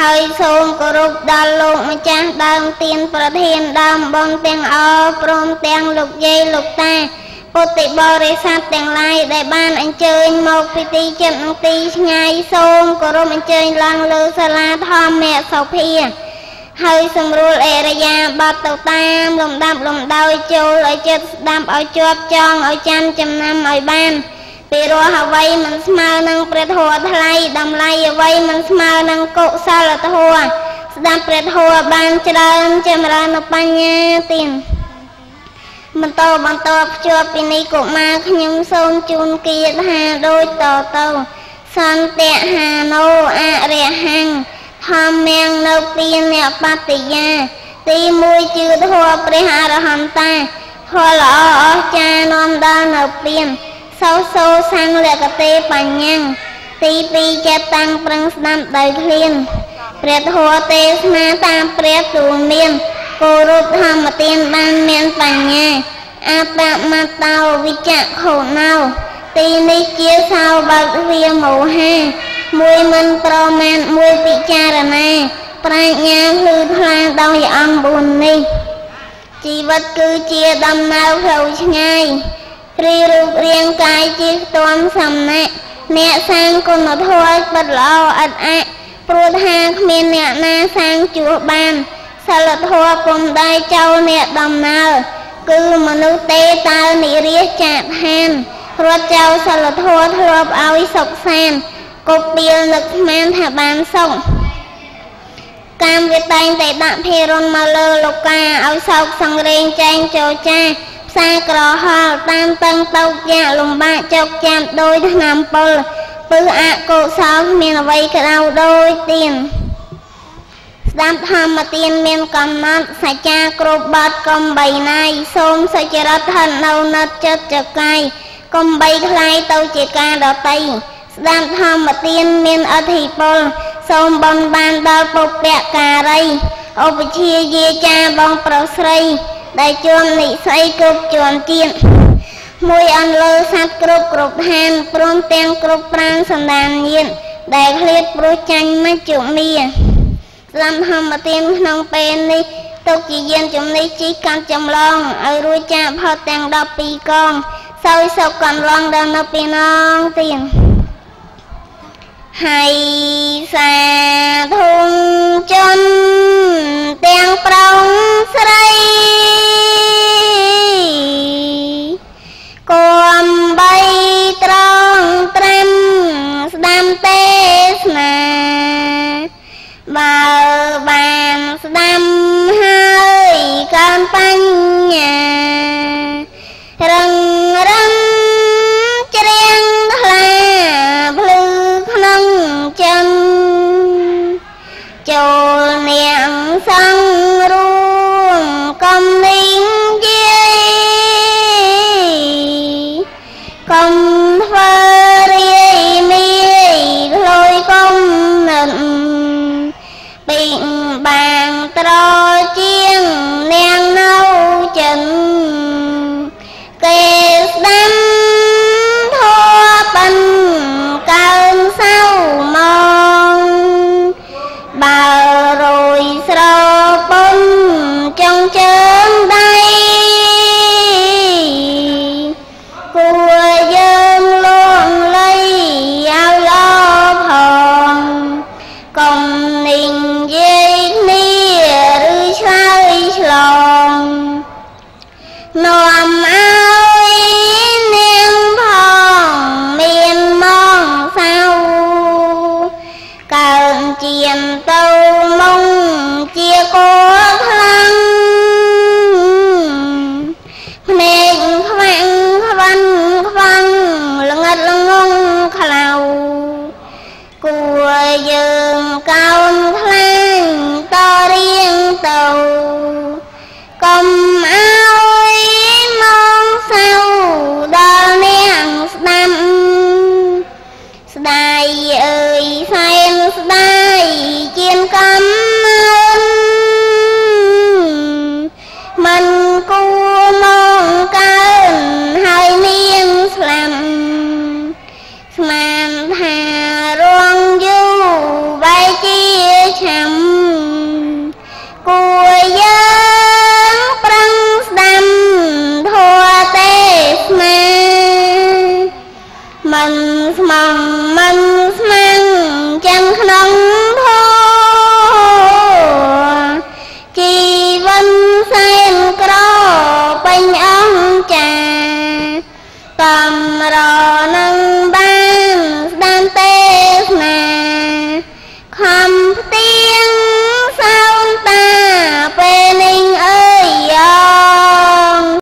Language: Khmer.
ហើយសូមគោរពដល់លោកម្ចាស់ដើមទានប្រធានដើមបងទាំងអព្រមទាំងលោកយាយលោកតាពុទ្ធិបរិស័ទទាំងឡាយដែលបានអញ្ជើញមកពីទីជិតនិងទីឆ្ងាយសូមគោរពអញ្ជើញឡើងលើសាលាធម្មសភាហើយសម្រួលអរិយាបថទៅតាមលំដាប់លំដោយចូលឲ្យចិត្តស្ដាប់ឲ្យជាប់ចងឲ្យចាំចំណាំឲ្យបានពីរោះអ្វីមិនស្មើនឹងព្រះធម៌ថ្លៃតម្លៃអ្វីមិនស្មើនឹងកុសលធម៌ស្ដាប់ព្រះធម៌បានច្រើនចម្រើននៅបញ្ញាទៀតបន្តភ្ជាប់ពីនេះកុមារខ្ញុំសូមជូនគាថាដូចតទៅសន្តិហាណូអរិហੰធម្មងនៅពីអ្នកបត្តិយាទី1ជឿធម៌ព្រះអរហន្តាធម៌ល្អអស្ចារ្យនាំដល់នៅពៀនសោសោសង្ឃលកតេបញ្ញាទី2ចិត្តតាំងប្រឹងស្ដាប់ដោយឃ្លានព្រះធម៌ទេសនាតាមព្រះទូលមានគោរពធម្មទានបានមានបញ្ញាអបមតោវិចខោណោទីនេះជាសោបកវាមោហាមួយមិនប្រមាណមួយពិចារណាប្រាជ្ញាភ្លឺថ្លាដោយអង្គ4នេះជីវិតគឺជាដំណើរផ្លូវឆ្ងាយរីរូបរាងកាយជាខ្ទាំសំណាក់អ្នកសាងគុណធម៌បិទល្អឥតអាក់ព្រោះថាគ្មានអ្នកណាសាងជួសបានសិលធម៌ពុំដែលចោលអ្នកដំណើរគឺមនុស្សទេតើនិរាសចាកឋានរត់ចោលសិលធម៌ធ្លាប់ឲ្យសុខសាន្តគប់ពីលនឹកស្មានថាបានសុខកម្មវាតែងតែដាក់ភេរុនមកលើលោកាឲ្យសោកសង្រេងចែងចោចាផ្សារក្រហល់តាមតឹងតោកយ៉ាលំបាកចុកចាំដោយថ្នាំពុលពឹសអកុសលមានអ្វីក្តៅដោយទៀនស្ដាប់ធម្មទានមានកំណត់សច្ចាគ្រប់បាត់កំបីណាយសូមសុចរិតហិននៅនិតចិត្តចកាយកុំបីខ្លាយទៅជាការដតីស្ដាប់ធម្មទានមានអធិពលសូមបនបានដល់ពុព្វការីឧបជាយាចាបងប្រុសស្រីដែលជួននិស័យគ្រប់ជួនជាតិមួយអន្លើសត្វគ្រប់ឋានព្រមទាំងគ្រប់ប្រាណសន្តានញាតដែលឃ្លាតព្រោះចាញ់មជ្ឈមាស្ដាប់ធម្មទានក្នុងពេលនេះទុកជាយានជំនិះជិះកាត់ចម្លងឲ្យរួចចាកផុតទាំង12កងសោយសុខកន្លងដល់នៅពីនងទៀនហើយសាធុងជនទាំងប្រុសស្រីគំបីត្រង់ត្រាំស្ដាំទេសនាបើបានស្ដាំហើយកើនបញ្ញារឹងច្រៀងថ្លាភ្លឺក្នុងចិនចូលនាងសង្ឃរួមកំនីងយាយកុំធ្វើរាយមាយលួយកុំនិតពីបាងត្រជាងនាងនៅចិនគេស្ដាំធัวបិនកើនសៅមកបើរួយស្រពុនចង់ជើងដៃគួរយើងលងលៃឲ្យល្អផងកុំ